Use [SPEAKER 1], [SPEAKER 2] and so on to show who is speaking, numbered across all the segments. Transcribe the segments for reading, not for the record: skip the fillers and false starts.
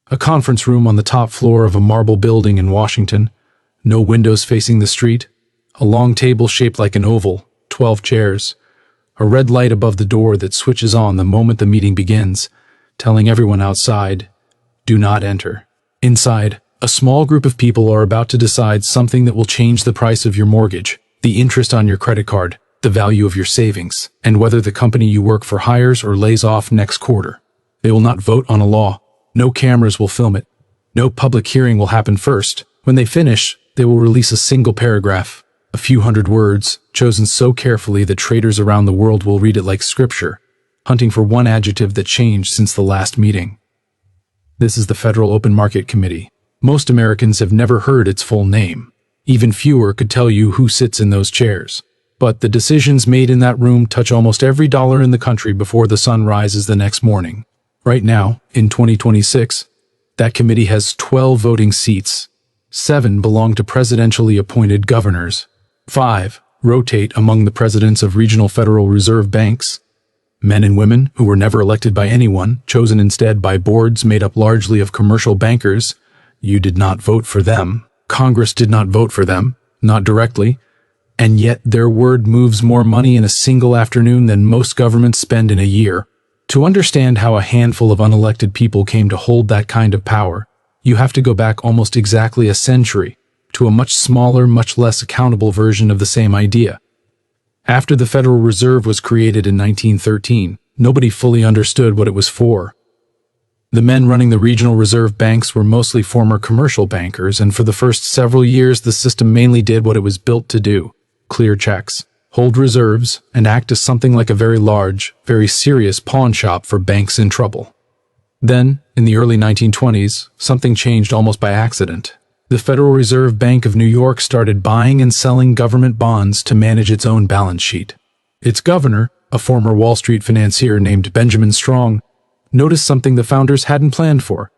[SPEAKER 1] A conference room on the top floor of a marble building in Washington. No windows facing the street. A long table shaped like an oval, 12 chairs. A red light above the door that switches on the moment the meeting begins, telling everyone outside, "Do not enter." Inside, a small group of people are about to decide something that will change the price of your mortgage, the interest on your credit card, the value of your savings, and whether the company you work for hires or lays off next quarter. They will not vote on a law. No cameras will film it. No public hearing will happen first. When they finish, they will release a single paragraph, a few hundred words, chosen so carefully that traders around the world will read it like scripture, hunting for one adjective that changed since the last meeting. This is the Federal Open Market Committee. Most Americans have never heard its full name. Even fewer could tell you who sits in those chairs. But the decisions made in that room touch almost every dollar in the country before the sun rises the next morning. Right now, in 2026, that committee has 12 voting seats. 7 belong to presidentially appointed governors. 5 rotate among the presidents of regional Federal Reserve banks. Men and women who were never elected by anyone, chosen instead by boards made up largely of commercial bankers. You did not vote for them. Congress did not vote for them, not directly. And yet their word moves more money in a single afternoon than most governments spend in a year. To understand how a handful of unelected people came to hold that kind of power, you have to go back almost exactly a century to a much smaller, much less accountable version of the same idea. After the Federal Reserve was created in 1913, nobody fully understood what it was for. The men running the regional reserve banks were mostly former commercial bankers, and for the first several years the system mainly did what it was built to do: clear checks, hold reserves, and act as something like a very large, very serious pawn shop for banks in trouble. Then, in the early 1920s, something changed almost by accident. The Federal Reserve Bank of New York started buying and selling government bonds to manage its own balance sheet. Its governor, a former Wall Street financier named Benjamin Strong, noticed something the founders hadn't planned for.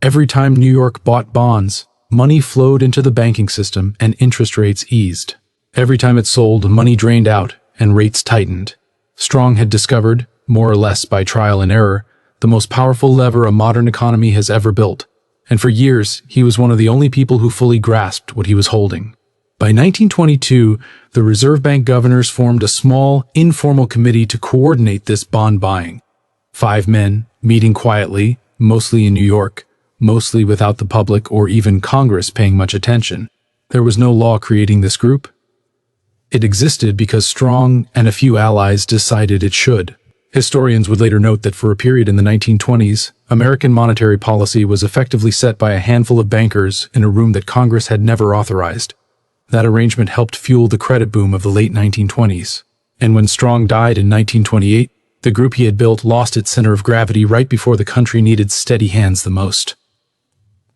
[SPEAKER 1] Every time New York bought bonds, money flowed into the banking system and interest rates eased. Every time it sold, money drained out and rates tightened. Strong had discovered, more or less by trial and error, the most powerful lever a modern economy has ever built. And for years, he was one of the only people who fully grasped what he was holding. By 1922, the Reserve Bank governors formed a small, informal committee to coordinate this bond buying. 5 men, meeting quietly, mostly in New York, mostly without the public or even Congress paying much attention. There was no law creating this group. It existed because Strong and a few allies decided it should. Historians would later note that for a period in the 1920s, American monetary policy was effectively set by a handful of bankers in a room that Congress had never authorized. That arrangement helped fuel the credit boom of the late 1920s. And when Strong died in 1928, the group he had built lost its center of gravity right before the country needed steady hands the most.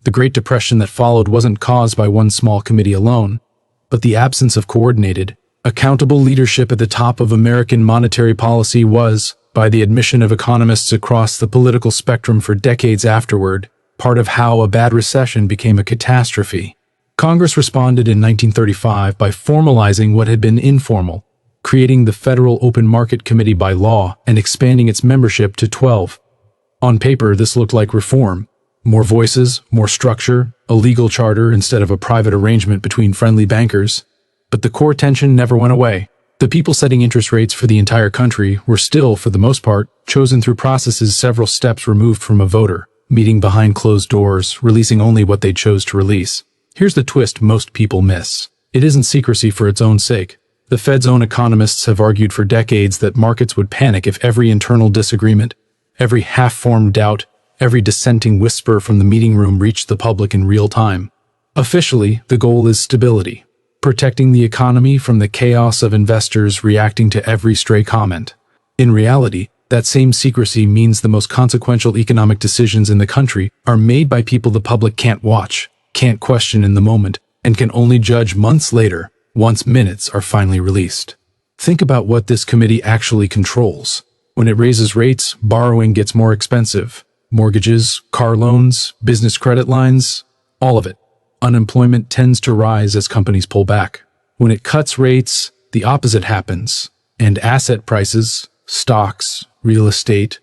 [SPEAKER 1] The Great Depression that followed wasn't caused by one small committee alone, but the absence of coordinated, accountable leadership at the top of American monetary policy was, by the admission of economists across the political spectrum for decades afterward, part of how a bad recession became a catastrophe. Congress responded in 1935 by formalizing what had been informal, creating the Federal Open Market Committee by law and expanding its membership to 12. On paper, this looked like reform. More voices, more structure, a legal charter instead of a private arrangement between friendly bankers. But the core tension never went away. The people setting interest rates for the entire country were still, for the most part, chosen through processes several steps removed from a voter, meeting behind closed doors, releasing only what they chose to release. Here's the twist most people miss. It isn't secrecy for its own sake. The Fed's own economists have argued for decades that markets would panic if every internal disagreement, every half-formed doubt, every dissenting whisper from the meeting room reached the public in real time. Officially, the goal is stability, protecting the economy from the chaos of investors reacting to every stray comment. In reality, that same secrecy means the most consequential economic decisions in the country are made by people the public can't watch, can't question in the moment, and can only judge months later, once minutes are finally released. Think about what this committee actually controls. When it raises rates, borrowing gets more expensive. Mortgages, car loans, business credit lines, all of it. Unemployment tends to rise as companies pull back. When it cuts rates, the opposite happens, and asset prices, stocks, real estate,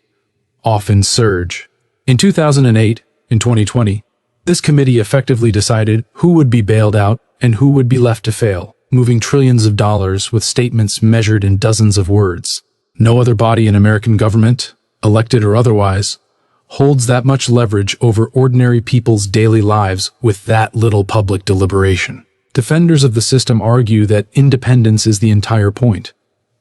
[SPEAKER 1] often surge. In 2008, In 2020, this committee effectively decided who would be bailed out and who would be left to fail, moving trillions of dollars with statements measured in dozens of words. No other body in American government, elected or otherwise, holds that much leverage over ordinary people's daily lives with that little public deliberation. Defenders of the system argue that independence is the entire point,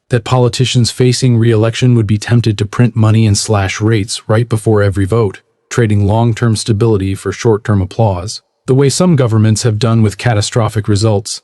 [SPEAKER 1] that politicians facing re-election would be tempted to print money and slash rates right before every vote, trading long-term stability for short-term applause, the way some governments have done with catastrophic results.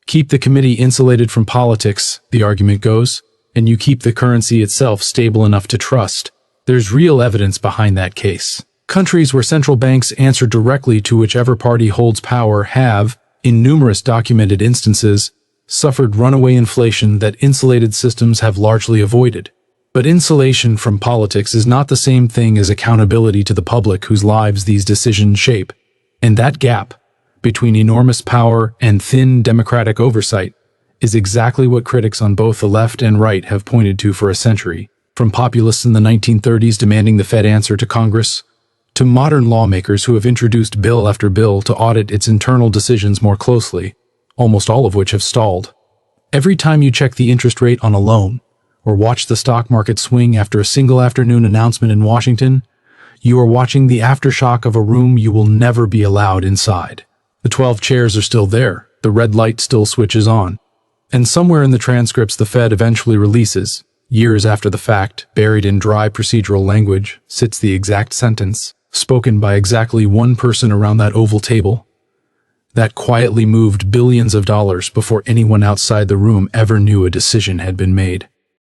[SPEAKER 1] Keep the committee insulated from politics, the argument goes, and you keep the currency itself stable enough to trust. There's real evidence behind that case. Countries where central banks answer directly to whichever party holds power have, in numerous documented instances, suffered runaway inflation that insulated systems have largely avoided. But insulation from politics is not the same thing as accountability to the public whose lives these decisions shape. And that gap between enormous power and thin democratic oversight is exactly what critics on both the left and right have pointed to for a century. From populists in the 1930s demanding the Fed answer to Congress, to modern lawmakers who have introduced bill after bill to audit its internal decisions more closely, almost all of which have stalled. Every time you check the interest rate on a loan, or watch the stock market swing after a single afternoon announcement in Washington, you are watching the aftershock of a room you will never be allowed inside. The 12 chairs are still there, the red light still switches on, and somewhere in the transcripts the Fed eventually releases, years after the fact, buried in dry procedural language, sits the exact sentence, spoken by exactly one person around that oval table, that quietly moved billions of dollars before anyone outside the room ever knew a decision had been made.